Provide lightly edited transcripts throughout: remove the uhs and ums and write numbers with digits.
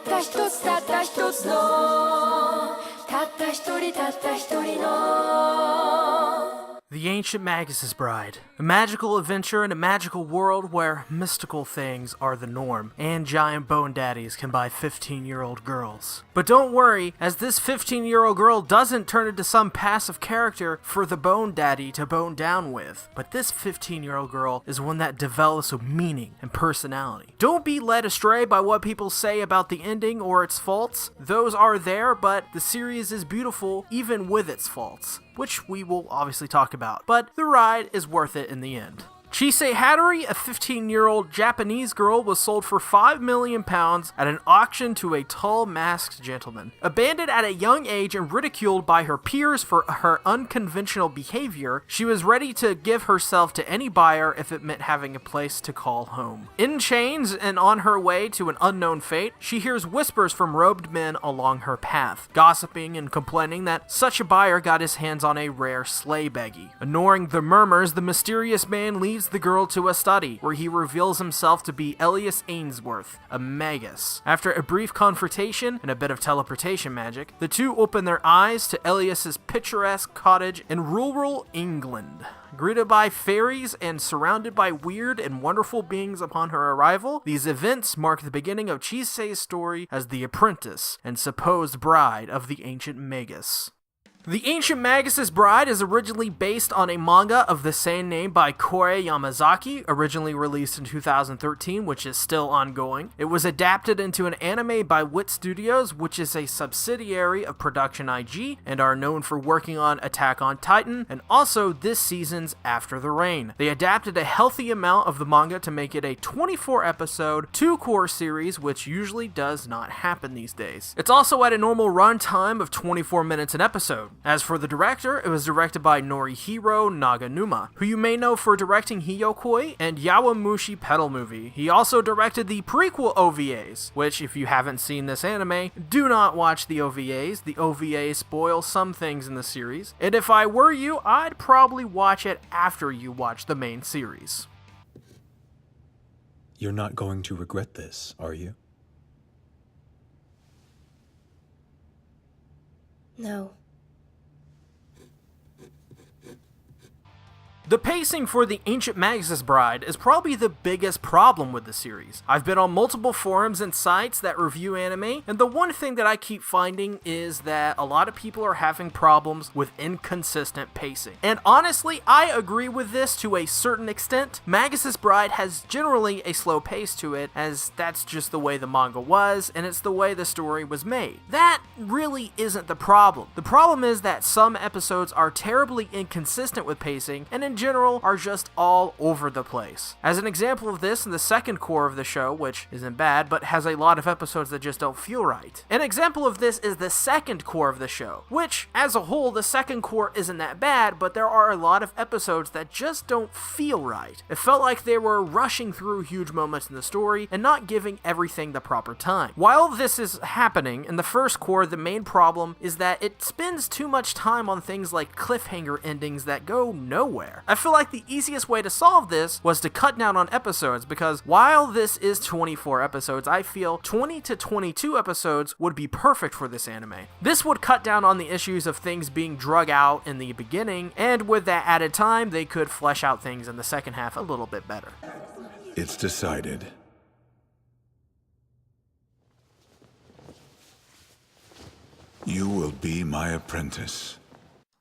った一つたった一つのたった一人たった一人の The Ancient Magus' Bride. A magical adventure in a magical world where mystical things are the norm, and giant bone daddies can buy 15-year-old girls. But don't worry, as this 15-year-old girl doesn't turn into some passive character for the bone daddy to bone down with. But this 15-year-old girl is one that develops with meaning and personality. Don't be led astray by what people say about the ending or its faults. Those are there, but the series is beautiful even with its faults, which we will obviously talk about, but the ride is worth it in the end. Chise Hatori, a 15-year-old Japanese girl, was sold for £5 million at an auction to a tall, masked gentleman. Abandoned at a young age and ridiculed by her peers for her unconventional behavior, she was ready to give herself to any buyer if it meant having a place to call home. In chains and on her way to an unknown fate, she hears whispers from robed men along her path, gossiping and complaining that such a buyer got his hands on a rare Sleigh Beggy. Ignoring the murmurs, the mysterious man leads the girl to a study, where he reveals himself to be Elias Ainsworth, a Magus. After a brief confrontation and a bit of teleportation magic, the two open their eyes to Elias's picturesque cottage in rural England. Greeted by fairies and surrounded by weird and wonderful beings upon her arrival, these events mark the beginning of Chise's story as the apprentice and supposed bride of the ancient Magus. The Ancient Magus' Bride is originally based on a manga of the same name by Kore Yamazaki, originally released in 2013, which is still ongoing. It was adapted into an anime by Wit Studios, which is a subsidiary of Production IG, and are known for working on Attack on Titan, and also this season's After the Rain. They adapted a healthy amount of the manga to make it a 24-episode, 2-core series, which usually does not happen these days. It's also at a normal runtime of 24 minutes an episode. As for the director, it was directed by Norihiro Naganuma, who you may know for directing Hiyokoi and Yawamushi Pedal Movie. He also directed the prequel OVAs, which, if you haven't seen this anime, do not watch the OVAs. The OVAs spoil some things in the series, and if I were you, I'd probably watch it after you watch the main series. You're not going to regret this, are you? No. The pacing for The Ancient Magus' Bride is probably the biggest problem with the series. I've been on multiple forums and sites that review anime, and the one thing that I keep finding is that a lot of people are having problems with inconsistent pacing. And honestly, I agree with this to a certain extent. Magus' Bride has generally a slow pace to it, as that's just the way the manga was, and it's the way the story was made. That really isn't the problem. The problem is that some episodes are terribly inconsistent with pacing, and in general are just all over the place. As an example of this, in the second core of the show, which isn't bad, but has a lot of episodes that just don't feel right. An example of this is the second core of the show, which, as a whole, the second core isn't that bad, but there are a lot of episodes that just don't feel right. It felt like they were rushing through huge moments in the story and not giving everything the proper time. While this is happening, in the first core, the main problem is that it spends too much time on things like cliffhanger endings that go nowhere. I feel like the easiest way to solve this was to cut down on episodes, because while this is 24 episodes, I feel 20 to 22 episodes would be perfect for this anime. This would cut down on the issues of things being drug out in the beginning, and with that added time, they could flesh out things in the second half a little bit better. It's decided. You will be my apprentice.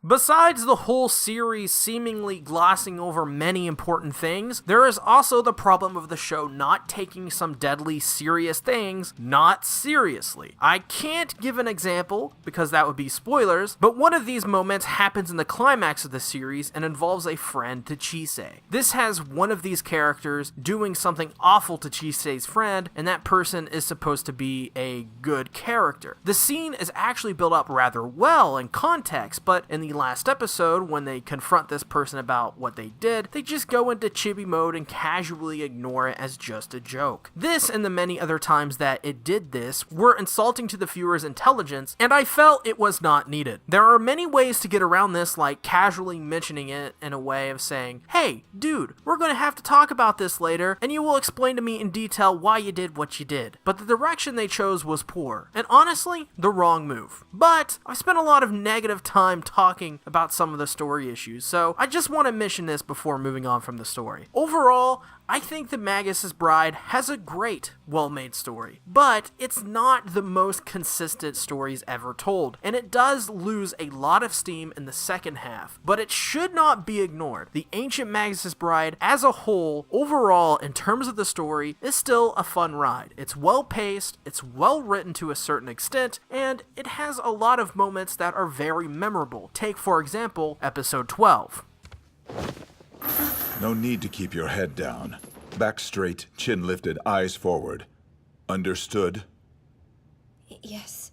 Besides the whole series seemingly glossing over many important things, there is also the problem of the show not taking some deadly serious things not seriously. I can't give an example because that would be spoilers, but one of these moments happens in the climax of the series and involves a friend to Chise. This has one of these characters doing something awful to Chise's friend, and that person is supposed to be a good character. The scene is actually built up rather well in context, but in the last episode, when they confront this person about what they did, they just go into chibi mode and casually ignore it as just a joke. This, and the many other times that it did this, were insulting to the viewer's intelligence, and I felt it was not needed. There are many ways to get around this, like casually mentioning it in a way of saying, "Hey, dude, we're gonna have to talk about this later, and you will explain to me in detail why you did what you did." But the direction they chose was poor, and honestly, the wrong move. But I spent a lot of negative time talking about some of the story issues, so I just want to mention this before moving on from the story. Overall, I think The Magus' Bride has a great, well-made story, but it's not the most consistent stories ever told, and it does lose a lot of steam in the second half, but it should not be ignored. The Ancient Magus' Bride, as a whole, overall, in terms of the story, is still a fun ride. It's well-paced, it's well-written to a certain extent, and it has a lot of moments that are very memorable. Take, for example, episode 12. No need to keep your head down. Back straight, chin lifted, eyes forward. Understood? Yes.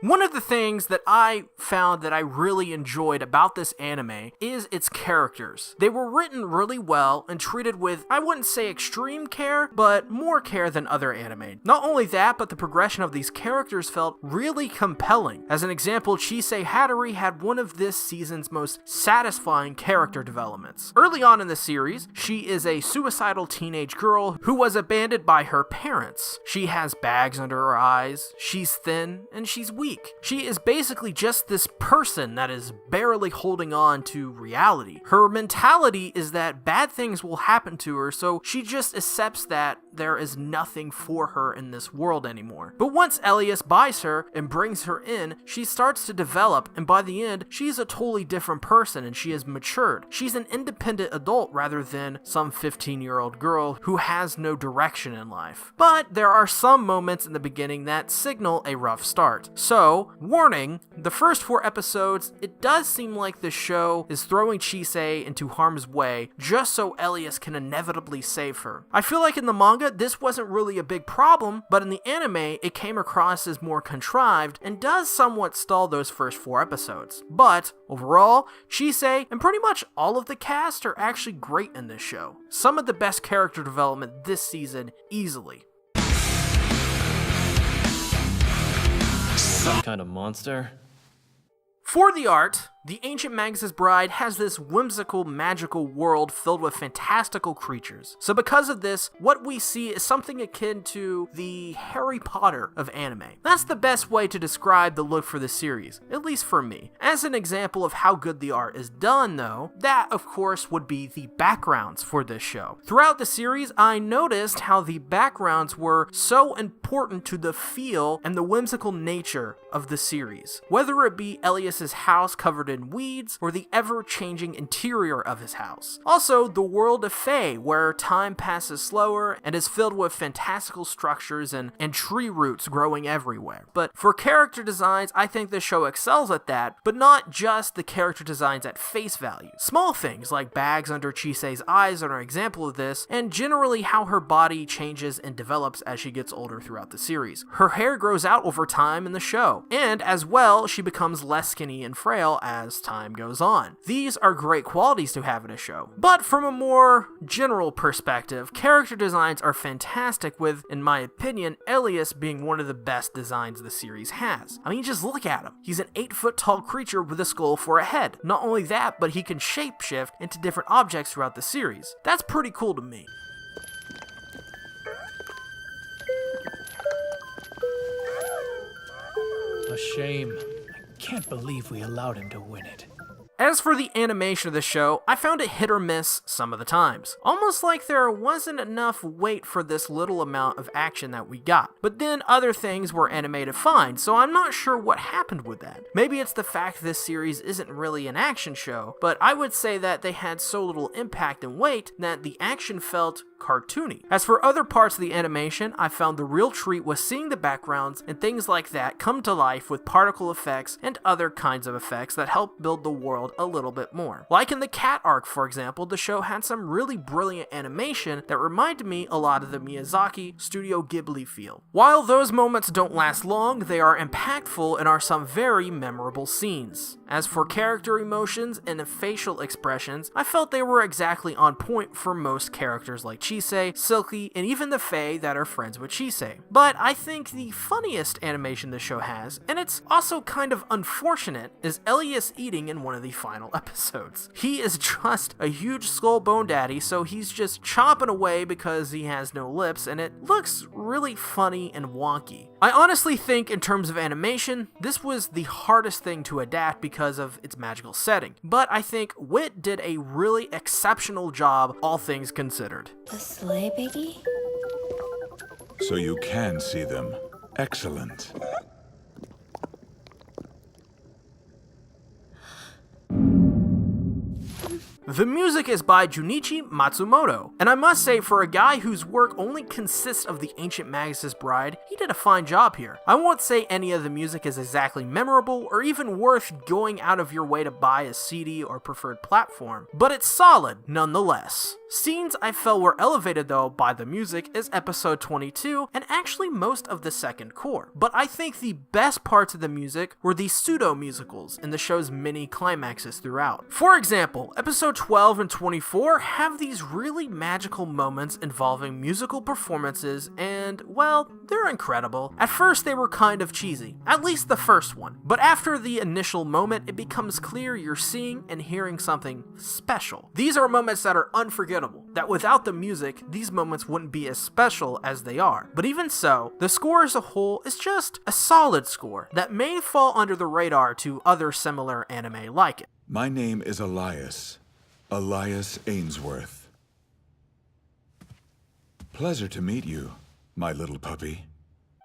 One of the things that I found that I really enjoyed about this anime is its characters. They were written really well and treated with, I wouldn't say extreme care, but more care than other anime. Not only that, but the progression of these characters felt really compelling. As an example, Chise Hatori had one of this season's most satisfying character developments. Early on in the series, she is a suicidal teenage girl who was abandoned by her parents. She has bags under her eyes, she's thin, and she's weak. She is basically just this person that is barely holding on to reality. Her mentality is that bad things will happen to her, so she just accepts that there is nothing for her in this world anymore. But once Elias buys her and brings her in, she starts to develop, and by the end, she's a totally different person and she has matured. She's an independent adult rather than some 15-year-old girl who has no direction in life. But there are some moments in the beginning that signal a rough start. So, warning, the first 4 episodes, it does seem like the show is throwing Chise into harm's way just so Elias can inevitably save her. I feel like in the manga, this wasn't really a big problem, but in the anime, it came across as more contrived and does somewhat stall those first 4 episodes. But overall, Chise and pretty much all of the cast are actually great in this show. Some of the best character development this season, easily. Some kind of monster? For the art, The Ancient Magus' Bride has this whimsical, magical world filled with fantastical creatures. So because of this, what we see is something akin to the Harry Potter of anime. That's the best way to describe the look for the series, at least for me. As an example of how good the art is done, though, that, of course, would be the backgrounds for this show. Throughout the series, I noticed how the backgrounds were so important to the feel and the whimsical nature of the series. Whether it be Elias's house covered in weeds, or the ever-changing interior of his house. Also, the world of Fae, where time passes slower and is filled with fantastical structures and tree roots growing everywhere. But for character designs, I think the show excels at that, but not just the character designs at face value. Small things like bags under Chise's eyes are an example of this, and generally how her body changes and develops as she gets older throughout the series. Her hair grows out over time in the show, and as well, she becomes less skinny and frail as time goes on. These are great qualities to have in a show. But from a more general perspective, character designs are fantastic with, in my opinion, Elias being one of the best designs the series has. I mean, just look at him. He's an 8-foot tall creature with a skull for a head. Not only that, but he can shapeshift into different objects throughout the series. That's pretty cool to me. A shame. I can't believe we allowed him to win it. As for the animation of the show, I found it hit or miss some of the times. Almost like there wasn't enough weight for this little amount of action that we got. But then other things were animated fine, so I'm not sure what happened with that. Maybe it's the fact this series isn't really an action show, but I would say that they had so little impact and weight that the action felt cartoony. As for other parts of the animation, I found the real treat was seeing the backgrounds and things like that come to life with particle effects and other kinds of effects that help build the world world a little bit more. Like in the cat arc, for example, the show had some really brilliant animation that reminded me a lot of the Miyazaki Studio Ghibli feel. While those moments don't last long, they are impactful and are some very memorable scenes. As for character emotions and facial expressions, I felt they were exactly on point for most characters like Chise, Silky, and even the Fae that are friends with Chise. But I think the funniest animation the show has, and it's also kind of unfortunate, is Elias eating in one of the final episodes. He is just a huge skull bone daddy, so he's just chomping away because he has no lips, and it looks really funny and wonky. I honestly think in terms of animation, this was the hardest thing to adapt because of its magical setting, but I think Wit did a really exceptional job, all things considered. A Sleigh Beggy? So you can see them. Excellent. The music is by Junichi Matsumoto, and I must say, for a guy whose work only consists of the ancient Magus' Bride, he did a fine job here. I won't say any of the music is exactly memorable or even worth going out of your way to buy a CD or preferred platform, but it's solid nonetheless. Scenes I felt were elevated though by the music is episode 22 and actually most of the second core, but I think the best parts of the music were the pseudo-musicals in the show's mini climaxes throughout. For example, episode 12 and 24 have these really magical moments involving musical performances and, well, they're incredible. At first they were kind of cheesy, at least the first one, but after the initial moment it becomes clear you're seeing and hearing something special. These are moments that are unforgettable, that without the music these moments wouldn't be as special as they are. But even so, the score as a whole is just a solid score that may fall under the radar to other similar anime like it. My name is Elias Ainsworth. Pleasure to meet you, my little puppy.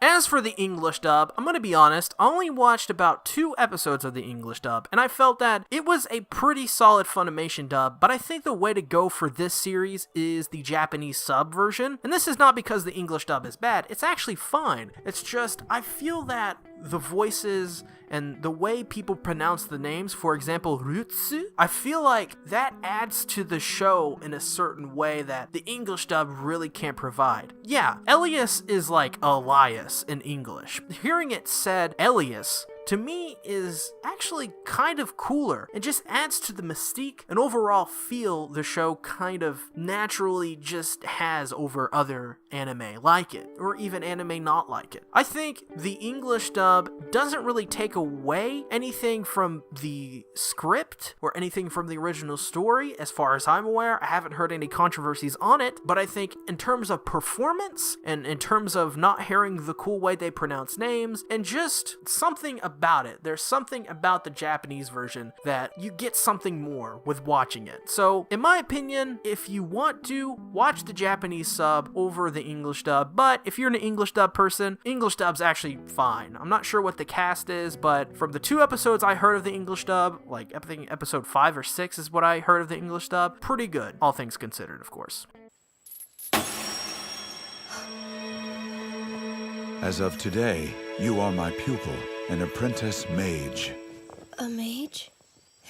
As for the English dub, I'm gonna be honest, I only watched about 2 episodes of the English dub, and I felt that it was a pretty solid Funimation dub, but I think the way to go for this series is the Japanese sub version, and this is not because the English dub is bad, it's actually fine. It's just, I feel that the voices and the way people pronounce the names, for example, Rutsu, I feel like that adds to the show in a certain way that the English dub really can't provide. Yeah, Elias is like Elias in English. Hearing it said Elias, to me, is actually kind of cooler and just adds to the mystique and overall feel the show kind of naturally just has over other anime like it, or even anime not like it. I think the English dub doesn't really take away anything from the script or anything from the original story as far as I'm aware. I haven't heard any controversies on it, but I think in terms of performance and in terms of not hearing the cool way they pronounce names and just something about it. There's something about the Japanese version that you get something more with watching it. So, in my opinion, if you want to, watch the Japanese sub over the English dub, but if you're an English dub person, English dub's actually fine. I'm not sure what the cast is, but from the 2 episodes I heard of the English dub, like I think episode 5 or 6 is what I heard of the English dub, pretty good, all things considered, of course. As of today, you are my pupil, an apprentice mage. A mage?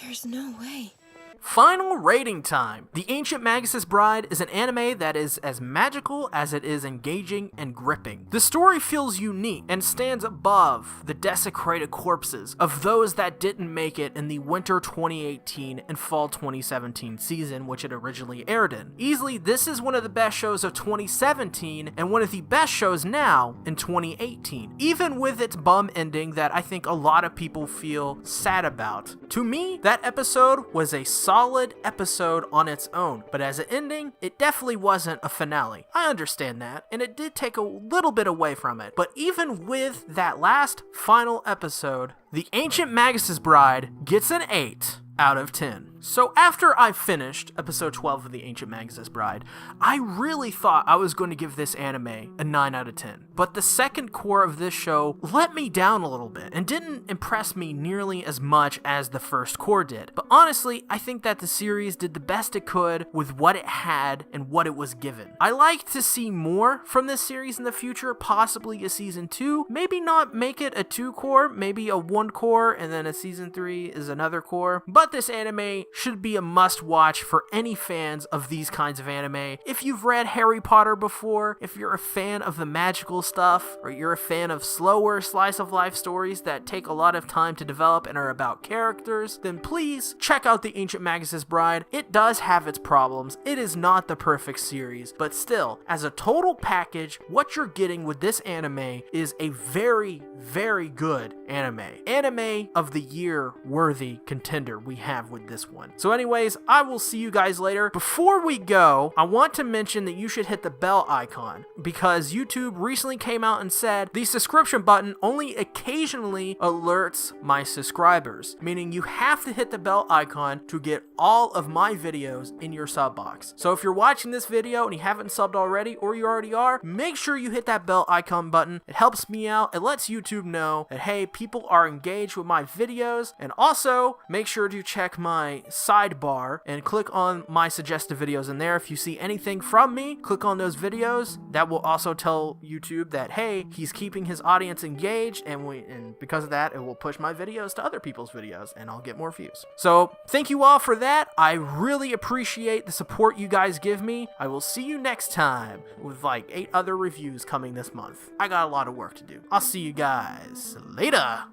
There's no way. Final rating time. The Ancient Magus' Bride is an anime that is as magical as it is engaging and gripping. The story feels unique and stands above the desecrated corpses of those that didn't make it in the winter 2018 and fall 2017 season, which it originally aired in. Easily, this is one of the best shows of 2017 and one of the best shows now in 2018, even with its bum ending that I think a lot of people feel sad about. To me, that episode was a solid episode on its own, but as an ending, it definitely wasn't a finale. I understand that, and it did take a little bit away from it, but even with that last final episode, The Ancient Magus' Bride gets an 8 out of 10. So after I finished episode 12 of The Ancient Magus' Bride, I really thought I was going to give this anime a 9 out of 10. But the second core of this show let me down a little bit and didn't impress me nearly as much as the first core did. But honestly, I think that the series did the best it could with what it had and what it was given. I like to see more from this series in the future, possibly a season 2, maybe not make it a 2 core, maybe a 1 core and then a season 3 is another core. But this anime should be a must watch for any fans of these kinds of anime. If you've read Harry Potter before, if you're a fan of the magical stuff, or you're a fan of slower slice of life stories that take a lot of time to develop and are about characters, then please check out The Ancient Magus' Bride. It does have its problems. It is not the perfect series, but still, as a total package, what you're getting with this anime is a very, very good anime. Anime of the year worthy contender we have with this one. So anyways, I will see you guys later. Before we go, I want to mention that you should hit the bell icon because YouTube recently came out and said the subscription button only occasionally alerts my subscribers, meaning you have to hit the bell icon to get all of my videos in your sub box. So if you're watching this video and you haven't subbed already, or you already are, make sure you hit that bell icon button. It helps me out. It lets YouTube know that, hey, people are engaged with my videos. And also, make sure to check my sidebar and click on my suggested videos in there. If you see anything from me, click on those videos. That will also tell YouTube that, hey, he's keeping his audience engaged, and because of that, it will push my videos to other people's videos and I'll get more views. So thank you all for that. I really appreciate the support you guys give me. I will see you next time with like 8 other reviews coming this month. I got a lot of work to do. I'll see you guys later.